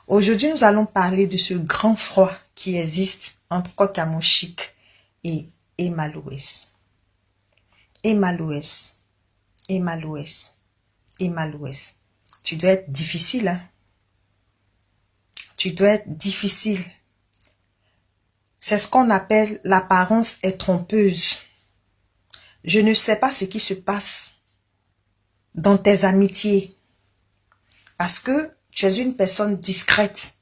Aujourd'hui, nous allons parler de ce grand froid qui existe entre Kokamoshik et Emma Louès. Emma Louès, Emma Louès, Emma Louès. Tu dois être difficile, hein? Tu dois être difficile. C'est ce qu'on appelle l'apparence est trompeuse. Je ne sais pas ce qui se passe dans tes amitiés. Parce que tu es une personne discrète.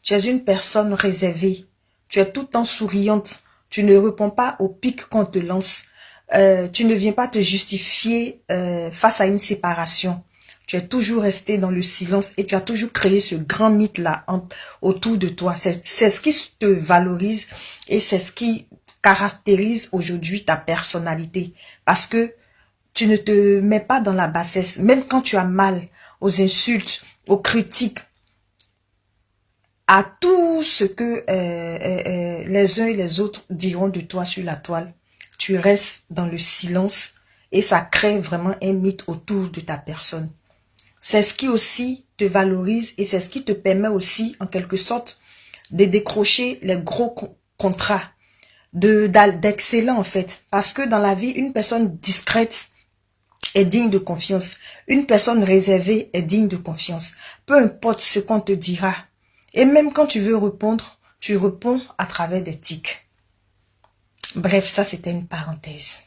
Tu es une personne réservée. Tu es tout le temps souriante. Tu ne réponds pas au pic qu'on te lance. Tu ne viens pas te justifier face à une séparation. Tu es toujours resté dans le silence et tu as toujours créé ce grand mythe-là autour de toi. C'est ce qui te valorise et c'est ce qui caractérise aujourd'hui ta personnalité. Parce que tu ne te mets pas dans la bassesse. Même quand tu as mal aux insultes, aux critiques, à tout ce que les uns et les autres diront de toi sur la toile, tu restes dans le silence et ça crée vraiment un mythe autour de ta personne. C'est ce qui aussi te valorise et c'est ce qui te permet aussi, en quelque sorte, de décrocher les gros contrats, d'excellents en fait. Parce que dans la vie, une personne discrète est digne de confiance. Une personne réservée est digne de confiance. Peu importe ce qu'on te dira. Et même quand tu veux répondre, tu réponds à travers des tics. Bref, ça c'était une parenthèse.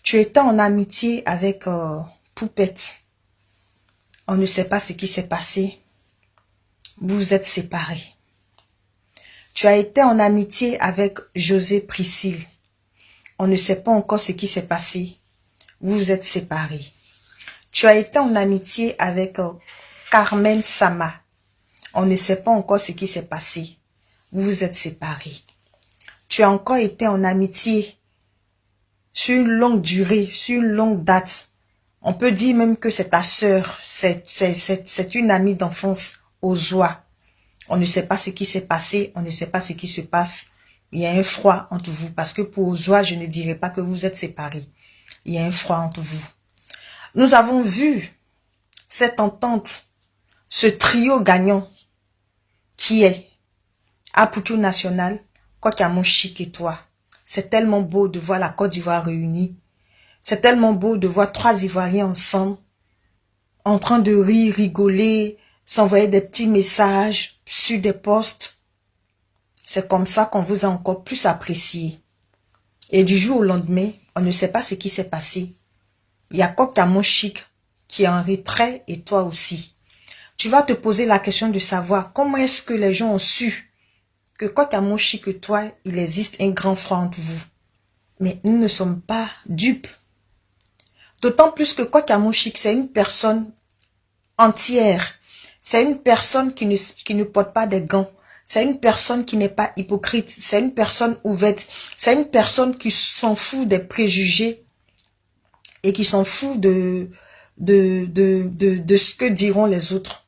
Tu étais en amitié avec Poupette. On ne sait pas ce qui s'est passé. Vous vous êtes séparés. Tu as été en amitié avec José Priscille. On ne sait pas encore ce qui s'est passé. Vous vous êtes séparés. Tu as été en amitié avec Carmen Sama. On ne sait pas encore ce qui s'est passé. Vous vous êtes séparés. Tu as encore été en amitié sur une longue durée, sur une longue date. On peut dire même que c'est ta sœur, c'est une amie d'enfance, Ozwa. On ne sait pas ce qui s'est passé, on ne sait pas ce qui se passe. Il y a un froid entre vous, parce que pour Ozwa, je ne dirais pas que vous êtes séparés. Il y a un froid entre vous. Nous avons vu cette entente, ce trio gagnant qui est Aputu National, Kokamoshik et toi. C'est tellement beau de voir la Côte d'Ivoire réunie. C'est tellement beau de voir 3 Ivoiriens ensemble, en train de rire, rigoler, s'envoyer des petits messages sur des posts. C'est comme ça qu'on vous a encore plus apprécié. Et du jour au lendemain, on ne sait pas ce qui s'est passé. Il y a Kokamoshik qui est en retrait et toi aussi. Tu vas te poser la question de savoir comment est-ce que les gens ont su que Kokamoshik et toi, il existe un grand froid entre vous. Mais nous ne sommes pas dupes. D'autant plus que Kokamoshik, c'est une personne entière. C'est une personne qui ne porte pas des gants. C'est une personne qui n'est pas hypocrite. C'est une personne ouverte. C'est une personne qui s'en fout des préjugés et qui s'en fout de ce que diront les autres.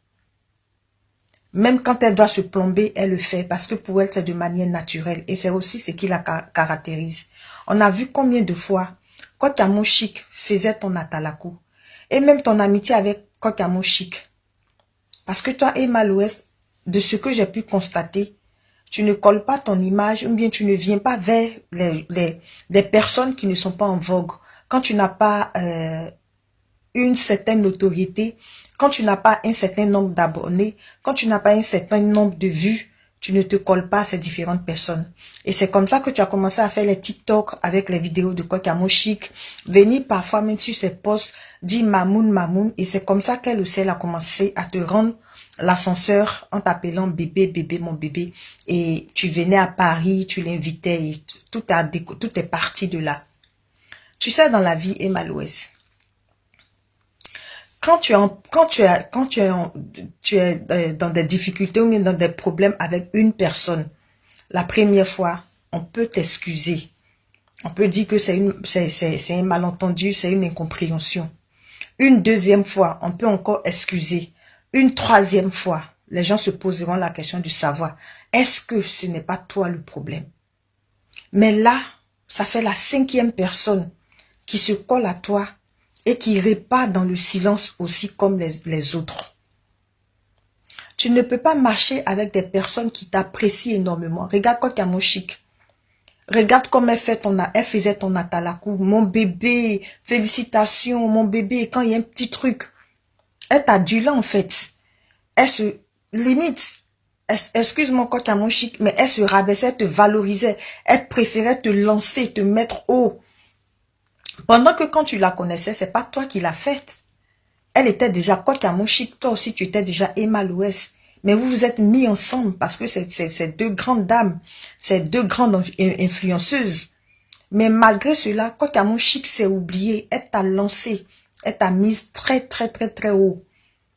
Même quand elle doit se plomber, elle le fait parce que pour elle, c'est de manière naturelle. Et c'est aussi ce qui la caractérise. On a vu combien de fois Kokamoshik faisait ton atalakou. Et même ton amitié avec Kokamoshik. Parce que toi, Emma Louès, de ce que j'ai pu constater, tu ne colles pas ton image ou bien tu ne viens pas vers des personnes qui ne sont pas en vogue. Quand tu n'as pas une certaine notoriété, quand tu n'as pas un certain nombre d'abonnés, quand tu n'as pas un certain nombre de vues, tu ne te colles pas à ces différentes personnes. Et c'est comme ça que tu as commencé à faire les TikTok avec les vidéos de Kokamoshik, venir parfois même sur ses posts, dire Mamoun, Mamoun, et c'est comme ça qu'elle aussi elle a commencé à te rendre l'ascenseur en t'appelant bébé, bébé, mon bébé. Et tu venais à Paris, tu l'invitais, et tout est parti de là. Tu sais, dans la vie, Emma Louès, quand tu es dans des difficultés ou bien dans des problèmes avec une personne, la première fois, on peut t'excuser. On peut dire que c'est un malentendu, c'est une incompréhension. Une deuxième fois, on peut encore excuser. Une troisième fois, les gens se poseront la question de savoir, est-ce que ce n'est pas toi le problème? Mais là, ça fait la 5e personne qui se colle à toi et qui répare dans le silence aussi comme les autres. Tu ne peux pas marcher avec des personnes qui t'apprécient énormément. Regarde Kokamo Chic. Regarde comme elle faisait ton atalakou. Mon bébé, félicitations, mon bébé. Quand il y a un petit truc, elle t'adulait en fait. Elle se limite. Excuse-moi Kokamo Chic, mais elle se rabaissait, elle te valorisait. Elle préférait te lancer, te mettre haut. Pendant que quand tu la connaissais, c'est pas toi qui l'as faite. Elle était déjà Kokamo Chic, toi aussi tu étais déjà Emma Louès. Mais vous vous êtes mis ensemble parce que c'est deux grandes dames, c'est deux grandes influenceuses. Mais malgré cela, Kokamo Chic s'est oublié, elle t'a lancé, elle t'a mise très haut.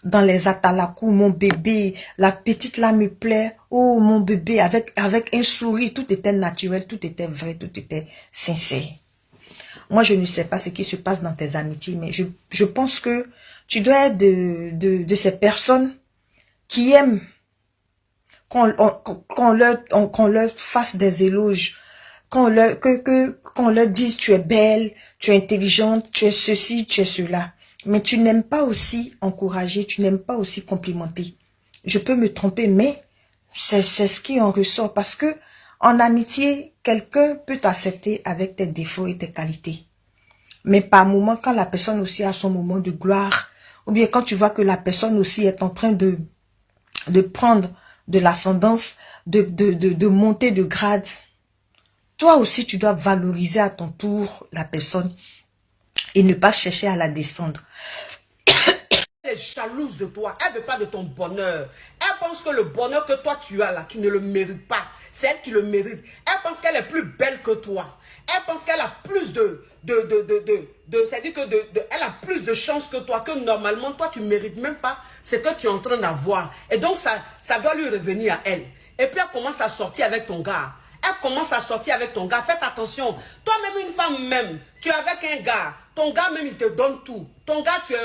Dans les atalakou, mon bébé, la petite là me plaît, oh mon bébé, avec un sourire, tout était naturel, tout était vrai, tout était sincère. Moi, je ne sais pas ce qui se passe dans tes amitiés, mais je pense que tu dois être de ces personnes qui aiment qu'on leur fasse des éloges, qu'on leur dise tu es belle, tu es intelligente, tu es ceci, tu es cela. Mais tu n'aimes pas aussi encourager, tu n'aimes pas aussi complimenter. Je peux me tromper, mais c'est ce qui en ressort. Parce que en amitié, quelqu'un peut t'accepter avec tes défauts et tes qualités. Mais par moment, quand la personne aussi a son moment de gloire, ou bien quand tu vois que la personne aussi est en train de prendre de l'ascendance, de monter de grade, toi aussi tu dois valoriser à ton tour la personne et ne pas chercher à la descendre. Elle est jalouse de toi, elle ne veut pas de ton bonheur. Elle pense que le bonheur que toi tu as là, tu ne le mérites pas. C'est elle qui le mérite. Elle pense qu'elle est plus belle que toi. Elle pense qu'elle a plus c'est-à-dire que elle a plus de chance que toi, que normalement toi tu ne mérites même pas ce que tu es en train d'avoir. Et donc ça doit lui revenir à elle. Et puis elle commence à sortir avec ton gars. Elle commence à sortir avec ton gars. Faites attention. Toi-même, une femme même, tu es avec un gars. Ton gars même, il te donne tout. Ton gars, tu es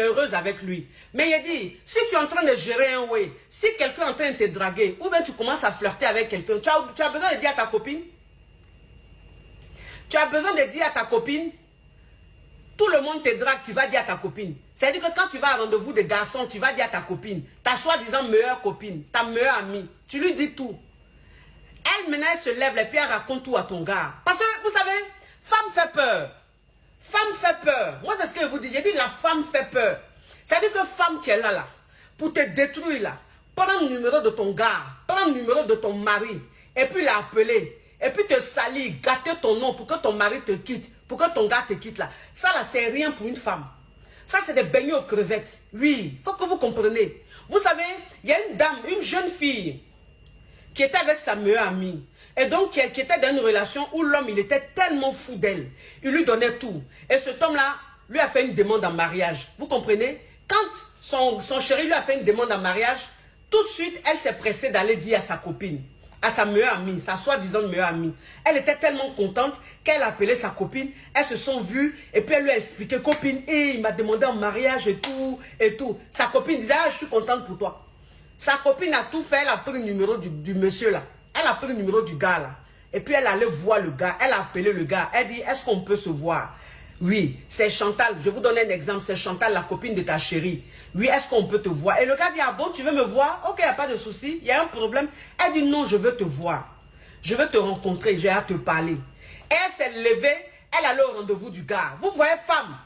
heureuse avec lui. Mais il dit, si tu es en train de gérer un way, si quelqu'un est en train de te draguer, ou bien tu commences à flirter avec quelqu'un, tu as besoin de dire à ta copine. Tu as besoin de dire à ta copine, tout le monde te drague, tu vas dire à ta copine. C'est-à-dire que quand tu vas à rendez-vous de garçons, tu vas dire à ta copine, ta soi-disant meilleure copine, ta meilleure amie, tu lui dis tout. Elle, maintenant, elle se lève et puis elle raconte tout à ton gars. Parce que, vous savez, femme fait peur. Femme fait peur. Moi, c'est ce que je vous dis. J'ai dit, la femme fait peur. C'est-à-dire que femme qui est là, pour te détruire, là, prends le numéro de ton gars, prends le numéro de ton mari, et puis l'appeler, et puis te salir, gâter ton nom pour que ton mari te quitte, pour que ton gars te quitte, là. Ça, là, c'est rien pour une femme. Ça, c'est des beignets aux crevettes. Oui, il faut que vous compreniez. Vous savez, il y a une dame, une jeune fille, qui était avec sa meilleure amie. Et donc, qui était dans une relation où l'homme, il était tellement fou d'elle. Il lui donnait tout. Et cet homme-là, lui a fait une demande en mariage. Vous comprenez? Quand son chéri lui a fait une demande en mariage, tout de suite, elle s'est pressée d'aller dire à sa copine, à sa meilleure amie, sa soi-disant meilleure amie. Elle était tellement contente qu'elle a appelé sa copine. Elles se sont vues et puis elle lui a expliqué, copine, il m'a demandé en mariage et tout, et tout. Sa copine disait, je suis contente pour toi. Sa copine a tout fait, elle a pris le numéro du monsieur là. Elle a pris le numéro du gars là. Et puis elle allait voir le gars. Elle a appelé le gars. Elle dit, est-ce qu'on peut se voir? Oui, c'est Chantal. Je vous donne un exemple. C'est Chantal, la copine de ta chérie. Oui, est-ce qu'on peut te voir? Et le gars dit, ah bon, tu veux me voir? Ok, il n'y a pas de souci. Il y a un problème. Elle dit, non, je veux te voir. Je veux te rencontrer. J'ai hâte de te parler. Et elle s'est levée. Elle allait au rendez-vous du gars. Vous voyez, femme.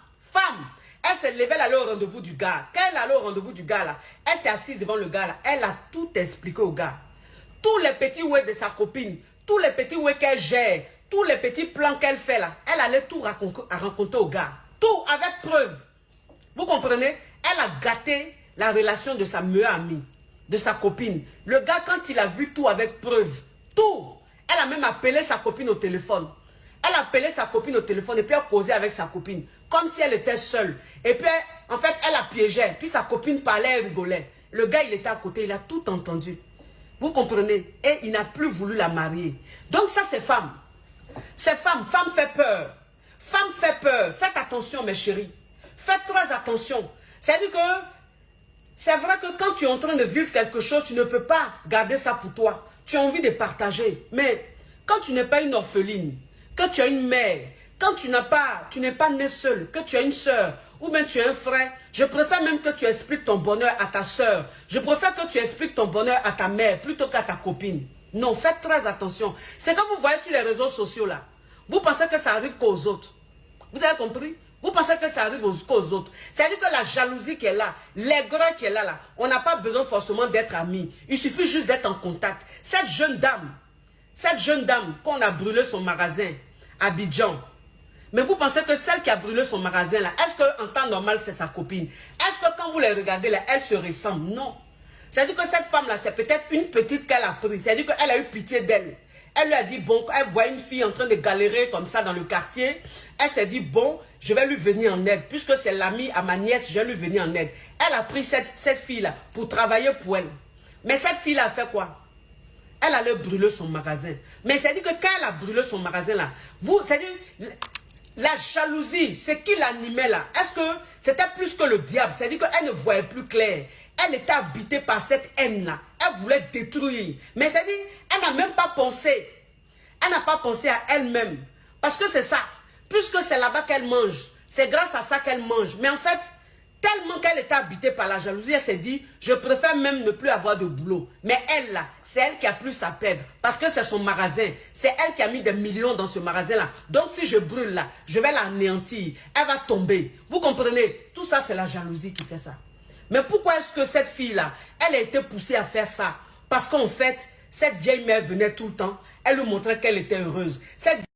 Elle s'est levée, elle allait au rendez-vous du gars. Quand elle allait au rendez-vous du gars là, elle s'est assise devant le gars là. Elle a tout expliqué au gars. Tous les petits ouais de sa copine, tous les petits ouais qu'elle gère, tous les petits plans qu'elle fait là, elle allait tout raconter au gars. Tout avec preuve. Vous comprenez? Elle a gâté la relation de sa meilleure amie, de sa copine. Le gars, quand il a vu tout avec preuve, tout, elle a même appelé sa copine au téléphone. Elle appelait sa copine au téléphone et puis elle causait avec sa copine. Comme si elle était seule. Et puis, en fait, elle la piégeait. Puis sa copine parlait, elle rigolait. Le gars, il était à côté, il a tout entendu. Vous comprenez? Et il n'a plus voulu la marier. Donc ça, c'est femme. C'est femme. Femme fait peur. Femme fait peur. Faites attention, mes chéris. Faites très attention. C'est-à-dire que, c'est vrai que quand tu es en train de vivre quelque chose, tu ne peux pas garder ça pour toi. Tu as envie de partager. Mais quand tu n'es pas une orpheline, que tu as une mère, quand tu n'es pas né seul, que tu as une soeur, ou même tu as un frère, je préfère même que tu expliques ton bonheur à ta soeur. Je préfère que tu expliques ton bonheur à ta mère, plutôt qu'à ta copine. Non, faites très attention. C'est que vous voyez sur les réseaux sociaux là, vous pensez que ça arrive qu'aux autres. Vous avez compris? Vous pensez que ça arrive qu'aux autres. C'est-à-dire que la jalousie qui est là, l'aigreur qui est là, on n'a pas besoin forcément d'être amis. Il suffit juste d'être en contact. Cette jeune dame qu'on a brûlé son magasin à Abidjan, mais vous pensez que celle qui a brûlé son magasin là, est-ce qu'en temps normal c'est sa copine? Est-ce que quand vous les regardez là, elle se ressemble? Non. C'est-à-dire que cette femme là, c'est peut-être une petite qu'elle a prise. C'est-à-dire qu'elle a eu pitié d'elle. Elle lui a dit, bon, elle voit une fille en train de galérer comme ça dans le quartier. Elle s'est dit, bon, je vais lui venir en aide. Puisque c'est l'amie à ma nièce, je vais lui venir en aide. Elle a pris cette fille-là pour travailler pour elle. Mais cette fille-là a fait quoi? Elle allait brûler son magasin. Mais c'est-à-dire que quand elle a brûlé son magasin là, c'est-à-dire, la jalousie, c'est qui l'animait là? Est-ce que c'était plus que le diable? C'est-à-dire qu'elle ne voyait plus clair. Elle était habitée par cette haine-là. Elle voulait détruire. Mais c'est-à-dire, elle n'a même pas pensé. Elle n'a pas pensé à elle-même. Parce que c'est ça. Puisque c'est là-bas qu'elle mange. C'est grâce à ça qu'elle mange. Mais en fait, tellement qu'elle était habitée par la jalousie, elle s'est dit, je préfère même ne plus avoir de boulot. Mais elle là, c'est elle qui a plus à perdre. Parce que c'est son magasin. C'est elle qui a mis des millions dans ce magasin-là. Donc si je brûle là, je vais l'anéantir. Elle va tomber. Vous comprenez? Tout ça, c'est la jalousie qui fait ça. Mais pourquoi est-ce que cette fille-là, elle a été poussée à faire ça? Parce qu'en fait, cette vieille mère venait tout le temps. Elle lui montrait qu'elle était heureuse. Cette